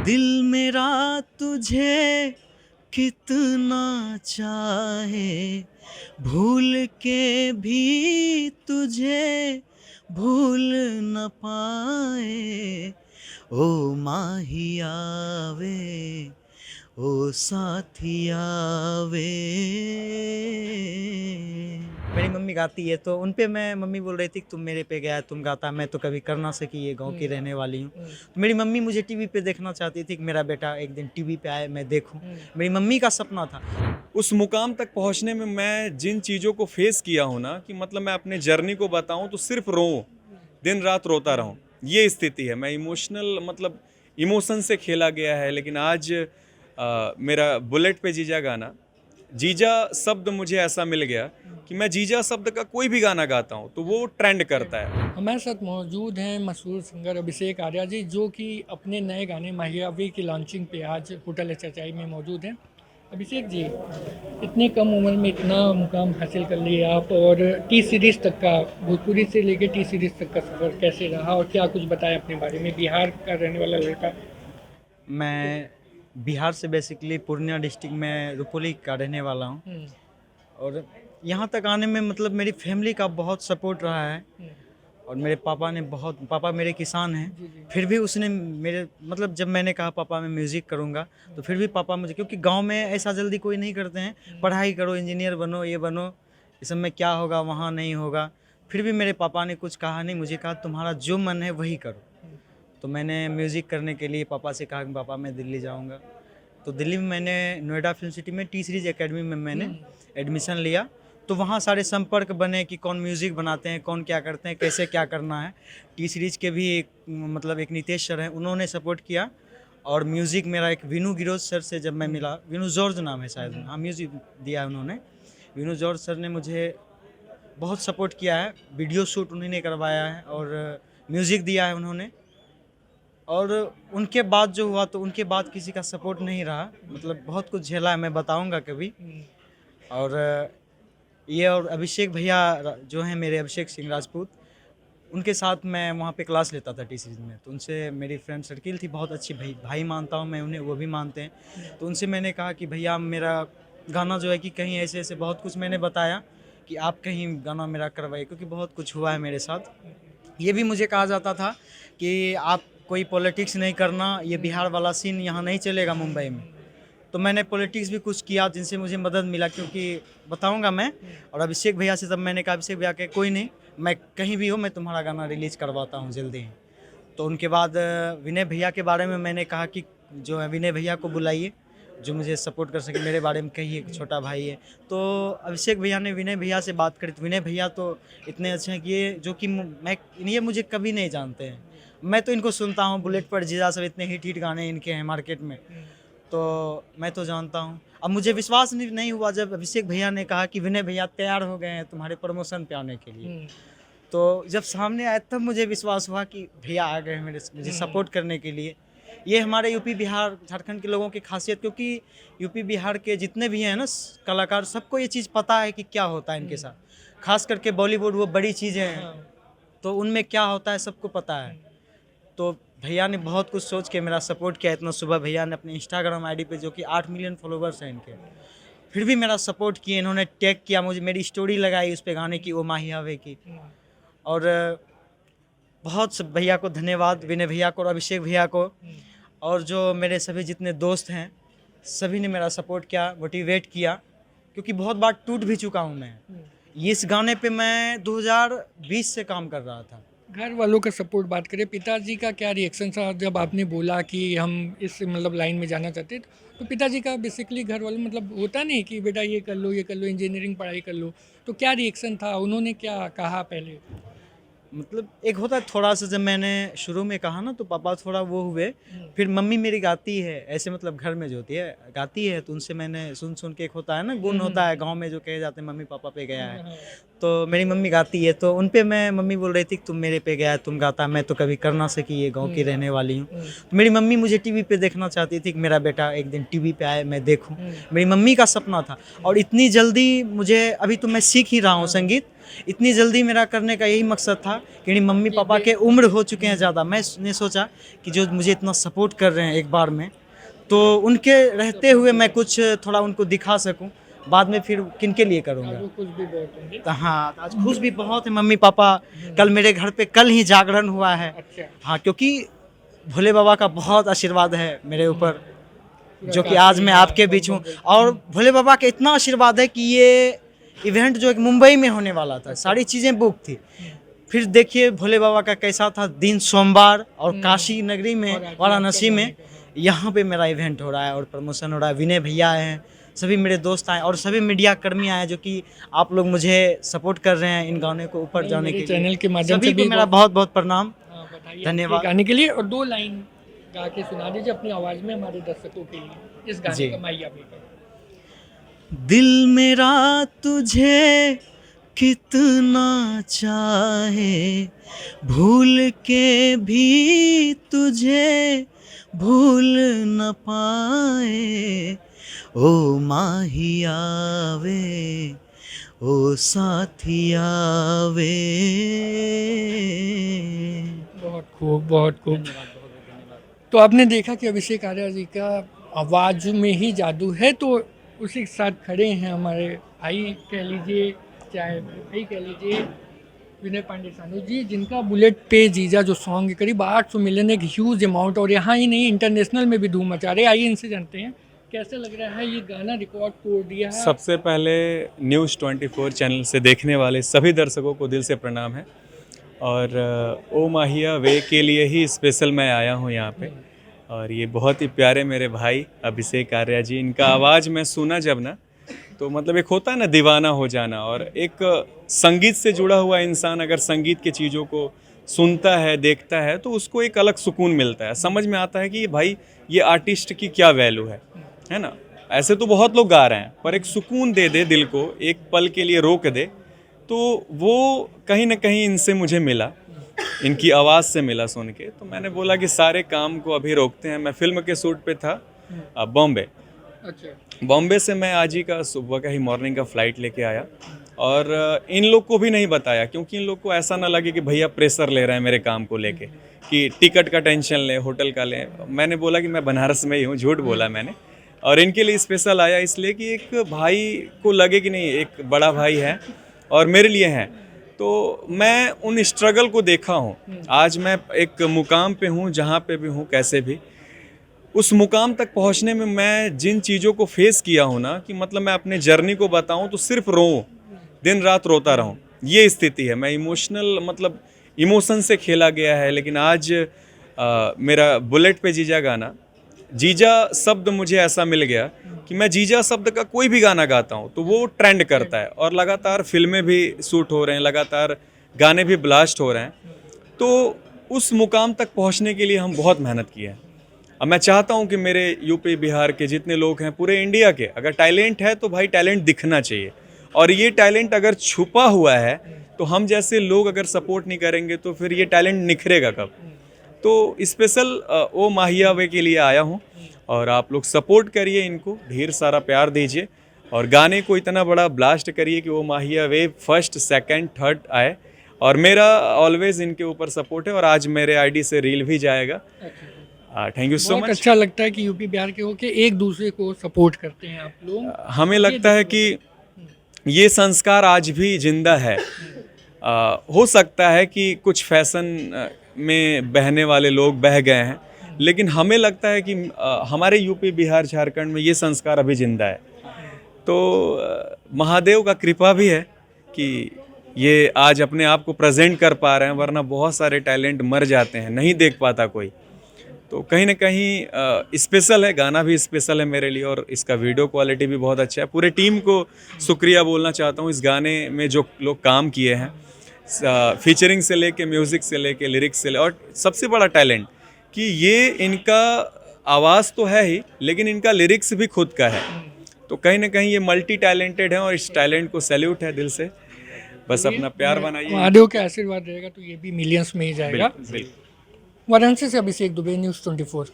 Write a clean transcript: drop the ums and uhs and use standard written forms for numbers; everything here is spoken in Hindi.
दिल मेरा तुझे कितना चाहे, भूल के भी तुझे भूल न पाए। ओ माहिया वे, ओ साथिया वे। मेरी मम्मी गाती है तो उन पे मैं मम्मी बोल रही थी कि तुम मेरे पे गया तुम गाता, मैं तो कभी कर ना सकी, ये गांव की हुँ, रहने वाली हूँ। हुँ, तो मेरी मम्मी मुझे टीवी पे देखना चाहती थी कि मेरा बेटा एक दिन टीवी पे आए, मैं देखूँ। हुँ, मेरी मम्मी का सपना था। उस मुकाम तक पहुँचने में मैं जिन चीज़ों को फ़ेस किया हूँ ना कि मतलब मैं अपने जर्नी को बताऊँ तो सिर्फ़ रोऊँ, दिन-रात रोता रहूँ, ये स्थिति है। मैं इमोशनल मतलब इमोशन से खेला गया है लेकिन आज मेरा बुलेट पे जीजा गाना, जीजा शब्द मुझे ऐसा मिल गया कि मैं जीजा शब्द का कोई भी गाना गाता हूँ, तो वो ट्रेंड करता है। हमारे साथ मौजूद हैं मशहूर सिंगर अभिषेक आर्या जी, जो कि अपने नए गाने माहियावी की लॉन्चिंग पे आज होटल एचएचआई में मौजूद हैं। अभिषेक जी, इतनी कम उम्र में इतना मुकाम हासिल कर लिया आप, और टी सीरीज़ तक का, भोजपुरी से लेके टी सीरीज़ तक का सफ़र कैसे रहा और क्या कुछ बताएं अपने बारे में? बिहार का रहने वाला लड़का। मैं बिहार से बेसिकली पूर्णिया डिस्ट्रिक्ट में रुपौली का रहने वाला हूँ। हुँ, और यहाँ तक आने में मतलब मेरी फैमिली का बहुत सपोर्ट रहा है। हुँ, और मेरे पापा ने बहुत, पापा मेरे किसान हैं, जी, जी। फिर भी उसने मेरे मतलब जब मैंने कहा पापा मैं म्यूज़िक करूँगा, तो फिर भी पापा मुझे, क्योंकि गांव में ऐसा जल्दी कोई नहीं करते हैं, हुँ, पढ़ाई करो, इंजीनियर बनो, ये बनो, इस सब में क्या होगा, वहाँ नहीं होगा। फिर भी मेरे पापा ने कुछ कहा नहीं, मुझे कहा तुम्हारा जो मन है वही करो। हुँ, तो मैंने म्यूज़िक करने के लिए पापा से कहा कि पापा मैं दिल्ली जाऊँगा। तो दिल्ली में मैंने नोएडा फिल्म सिटी में टी सीरीज़ एकेडमी में मैंने हुँ, एडमिशन लिया। तो वहाँ सारे संपर्क बने कि कौन म्यूज़िक बनाते हैं, कौन क्या करते हैं, कैसे क्या करना है। टी सीरीज़ के भी एक मतलब एक नितेश सर हैं, उन्होंने सपोर्ट किया। और म्यूज़िक मेरा एक विनू गिरोज सर से जब मैं हुँ, मिला, विनू जॉर्ज नाम है शायद, हुँ, हाँ म्यूज़िक दिया है उन्होंने। विनू जॉर्ज सर ने मुझे बहुत सपोर्ट किया है, वीडियो शूट उन्हीं ने करवाया है और म्यूज़िक दिया है उन्होंने। और उनके बाद जो हुआ, तो उनके बाद किसी का सपोर्ट नहीं रहा, मतलब बहुत कुछ झेला है, मैं बताऊँगा कभी। हुँ, और ये और अभिषेक भैया जो हैं मेरे, अभिषेक सिंह राजपूत, उनके साथ मैं वहाँ पे क्लास लेता था टी सीरीज़ में, तो उनसे मेरी फ्रेंड सर्किल थी बहुत अच्छी, भाई भाई मानता हूँ मैं उन्हें, वो भी मानते हैं। तो उनसे मैंने कहा कि भैया मेरा गाना जो है कि कहीं ऐसे-ऐसे बहुत कुछ मैंने बताया कि आप कहीं गाना मेरा करवाइए, क्योंकि बहुत कुछ हुआ है मेरे साथ। ये भी मुझे कहा जाता था कि आप कोई पॉलिटिक्स नहीं करना, ये बिहार वाला सीन यहाँ नहीं चलेगा मुंबई में। तो मैंने पॉलिटिक्स भी कुछ किया जिनसे मुझे मदद मिला, क्योंकि बताऊंगा मैं। और अभिषेक भैया से तब मैंने कहा, अभिषेक भैया के कोई नहीं, मैं कहीं भी हो मैं तुम्हारा गाना रिलीज़ करवाता हूँ जल्दी ही। तो उनके बाद विनय भैया के बारे में मैंने कहा कि जो है विनय भैया को बुलाइए, जो मुझे सपोर्ट कर सके, मेरे बारे में कहिए, एक छोटा भाई है। तो अभिषेक भैया ने विनय भैया से बात करी, तो विनय भैया तो इतने अच्छे हैं कि ये जो कि मैं, ये मुझे कभी नहीं जानते हैं। मैं तो इनको सुनता हूँ, बुलेट पर जीजा सब इतने हिट हिट गाने इनके हैं मार्केट में, हुँ, तो मैं तो जानता हूँ। अब मुझे विश्वास नहीं हुआ जब अभिषेक भैया ने कहा कि विनय भैया तैयार हो गए हैं तुम्हारे प्रमोशन पे आने के लिए। हुँ, तो जब सामने आया तब मुझे विश्वास हुआ कि भैया आ गए हैं मुझे हुँ, सपोर्ट करने के लिए। ये हमारे यूपी, बिहार, झारखंड के लोगों की खासियत, क्योंकि यूपी, बिहार के जितने भी हैं ना कलाकार, सबको ये चीज़ पता है कि क्या होता है इनके हुँ, साथ। खास करके बॉलीवुड, वो बड़ी चीज़ें हैं, हाँ, तो उनमें क्या होता है सबको पता है। तो भैया ने बहुत कुछ सोच के मेरा सपोर्ट किया। इतना सुबह भैया ने अपने इंस्टाग्राम आईडी पे, जो कि 8 मिलियन फॉलोवर्स हैं इनके, फिर भी मेरा सपोर्ट किए, इन्होंने टैग किया मुझे, मेरी स्टोरी लगाई उस पे गाने की, ओ माही हवे की। हुँ, और बहुत सब भैया को धन्यवाद, विनय भैया को और अभिषेक भैया को। हुँ, और जो मेरे सभी जितने दोस्त हैं, सभी ने मेरा सपोर्ट किया, मोटिवेट किया, क्योंकि बहुत बार टूट भी चुका हूँ मैं। हुँ। इस गाने पे मैं 2020 से काम कर रहा था। घर वालों का सपोर्ट बात करें, पिताजी का क्या रिएक्शन था जब आपने बोला कि हम इस मतलब लाइन में जाना चाहते हैं? तो पिताजी का बेसिकली घर वालों मतलब होता नहीं कि बेटा ये कर लो, ये कर लो, इंजीनियरिंग पढ़ाई कर लो, तो क्या रिएक्शन था? उन्होंने क्या कहा पहले? मतलब एक होता है थोड़ा-सा, जब मैंने शुरू में कहा ना, तो पापा थोड़ा वो हुए। हुँ, फिर मम्मी मेरी गाती है, ऐसे मतलब घर में जो होती है, गाती है, तो उनसे मैंने सुन-सुन के, एक होता है ना हुँ, गुण होता है हुँ, गाँव में जो कहे जाते हैं मम्मी-पापा पे गया हाँ, है। हाँ, तो मेरी मम्मी गाती है, तो उन पे मैं, मम्मी बोल रही थी कि तुम मेरे पे गया है, तुम गाता, मैं तो कभी कर ना सकी, ये गाँव की हुँ, रहने वाली हूँ। हुँ, तो मेरी मम्मी मुझे टीवी पे देखना चाहती थी कि मेरा बेटा एक दिन टीवी पे आए, मैं देखूँ। हुँ, मेरी मम्मी का सपना था। और इतनी जल्दी मुझे, अभी तो मैं सीख ही रहा हूँ हाँ, संगीत, इतनी जल्दी मेरा करने का यही मकसद था कि मम्मी पापा के उम्र हो चुके हैं ज़्यादा, मैंने सोचा कि जो मुझे इतना सपोर्ट कर रहे हैं एक बार में, तो उनके रहते हुए मैं कुछ थोड़ा उनको दिखा सकूं, बाद में फिर किनके लिए करूँगा। वो खुश भी बहुत होंगे। तो हाँ, आज खुश भी बहुत है मम्मी पापा। कल मेरे घर पे कल ही जागरण हुआ है। अच्छा, हाँ, क्योंकि भोले बाबा का बहुत आशीर्वाद है मेरे ऊपर, जो कि आज मैं आपके बीच हूँ। और भोले बाबा का इतना आशीर्वाद है कि ये इवेंट जो एक मुंबई में होने वाला था, सारी चीज़ें बुक थी, फिर देखिए भोले बाबा का कैसा था, दिन सोमवार और काशी नगरी में वाराणसी में यहाँ पे मेरा इवेंट हो रहा है और प्रमोशन हो रहा है। विनय भैया आए हैं, सभी मेरे दोस्त आए और सभी मीडिया कर्मी आए जो कि आप लोग मुझे सपोर्ट कर रहे हैं इन गाने को ऊपर जाने के लिए। चैनल के माध्यम से सभी को भी मेरा बहुत बहुत प्रणाम, बताइए धन्यवाद। गाने के लिए, और 2 लाइन गा के सुना दीजिए अपनी आवाज़ में हमारे दर्शकों के लिए इस गाने जी। का माइया भी का। दिल मेरा तुझे कितना चाहे, भूल के भी तुझे भूल न पाए, ओ माहिया वे, ओ साथिया वे। बहुत खूब, बहुत खूब। तो आपने देखा कि अभिषेक आर्या जी का आवाज़ में ही जादू है, तो उसी के साथ खड़े हैं हमारे भाई कह लीजिए, चाहे भाई कह लीजिए, विनय पांडे सानू जी, जिनका बुलेट पे जीजा जो सॉन्ग है करीब 800 मिलियन, एक ह्यूज अमाउंट, और यहाँ ही नहीं इंटरनेशनल में भी धूम मचा रहे। आइए इनसे जानते हैं कैसे लग रहा है, ये गाना रिकॉर्ड तोड़ दिया है। सबसे पहले न्यूज़ 24 चैनल से देखने वाले सभी दर्शकों को दिल से प्रणाम है। और ओ माहिया वे के लिए ही स्पेशल मैं आया हूँ यहाँ पे। और ये बहुत ही प्यारे मेरे भाई अभिषेक आर्या जी, इनका आवाज़ मैं सुना जब ना, तो मतलब एक होता है ना दीवाना हो जाना। और एक संगीत से जुड़ा हुआ इंसान अगर संगीत की चीज़ों को सुनता है, देखता है, तो उसको एक अलग सुकून मिलता है, समझ में आता है कि भाई ये आर्टिस्ट की क्या वैल्यू है ना। ऐसे तो बहुत लोग गा रहे हैं, पर एक सुकून दे दे दिल को, एक पल के लिए रोक दे, तो वो कहीं ना कहीं इनसे मुझे मिला, इनकी आवाज़ से मिला सुन के। तो मैंने बोला कि सारे काम को अभी रोकते हैं। मैं फिल्म के शूट पे था बॉम्बे। अच्छा, बॉम्बे से मैं आज ही का सुबह का ही मॉर्निंग का फ़्लाइट लेके आया, और इन लोग को भी नहीं बताया, क्योंकि इन लोग को ऐसा ना लगे कि भैया प्रेशर ले रहे हैं मेरे काम को लेके, कि टिकट का टेंशन लें, होटल का लें। मैंने बोला कि मैं बनारस में ही हूँ, झूठ बोला मैंने। और इनके लिए स्पेशल आया इसलिए कि एक भाई को लगे कि नहीं एक बड़ा भाई है और मेरे लिए है। तो मैं उन स्ट्रगल को देखा हूँ। आज मैं एक मुकाम पे हूँ, जहाँ पे भी हूँ, कैसे भी उस मुकाम तक पहुँचने में मैं जिन चीज़ों को फेस किया हूँ ना, कि मतलब मैं अपने जर्नी को बताऊँ तो सिर्फ रोऊँ, दिन रात रोता रहूँ, ये स्थिति है। मैं इमोशनल, मतलब इमोशन से खेला गया है। लेकिन आज मेरा बुलेट पे जीजा गाना, जीजा शब्द मुझे ऐसा मिल गया कि मैं जीजा शब्द का कोई भी गाना गाता हूँ तो वो ट्रेंड करता है, और लगातार फिल्में भी शूट हो रहे हैं, लगातार गाने भी ब्लास्ट हो रहे हैं। तो उस मुकाम तक पहुँचने के लिए हम बहुत मेहनत की है। अब मैं चाहता हूँ कि मेरे यूपी बिहार के जितने लोग हैं, पूरे इंडिया के, अगर टैलेंट है तो भाई टैलेंट दिखना चाहिए। और ये टैलेंट अगर छुपा हुआ है तो हम जैसे लोग अगर सपोर्ट नहीं करेंगे तो फिर ये टैलेंट निखरेगा कब। तो स्पेशल ओ माहिया वे के लिए आया हूँ, और आप लोग सपोर्ट करिए, इनको ढेर सारा प्यार दीजिए, और गाने को इतना बड़ा ब्लास्ट करिए कि वो माहिया वे फर्स्ट, सेकंड, थर्ड आए। और मेरा ऑलवेज इनके ऊपर सपोर्ट है, और आज मेरे आईडी से रील भी जाएगा। थैंक यू सो बहुत मच। अच्छा लगता है कि यूपी बिहार के होके एक दूसरे को सपोर्ट करते हैं आप लोग। हमें लगता है कि ये संस्कार आज भी जिंदा है। हो सकता है कि कुछ फैशन में बहने वाले लोग बह गए हैं, लेकिन हमें लगता है कि हमारे यूपी बिहार झारखंड में ये संस्कार अभी जिंदा है। तो महादेव का कृपा भी है कि ये आज अपने आप को प्रेजेंट कर पा रहे हैं, वरना बहुत सारे टैलेंट मर जाते हैं, नहीं देख पाता कोई। तो कहीं ना कहीं स्पेशल है, गाना भी स्पेशल है मेरे लिए, और इसका वीडियो क्वालिटी भी बहुत अच्छा है। पूरे टीम को शुक्रिया बोलना चाहता हूँ इस गाने में जो लोग काम किए हैं, फीचरिंग से लेके, म्यूज़िक से लेके, लिरिक्स से और सबसे बड़ा टैलेंट कि ये इनका आवाज़ तो है ही, लेकिन इनका लिरिक्स भी खुद का है। तो कहीं ना कहीं ये मल्टी टैलेंटेड है, और इस टैलेंट को सैल्यूट है दिल से। बस अपना प्यार बनाइए। महादेव का आशीर्वाद रहेगा तो ये भी मिलियंस में ही जाएगा। बिल्कुल। वाराणसी से अभिषेक दुबे, न्यूज़ 24।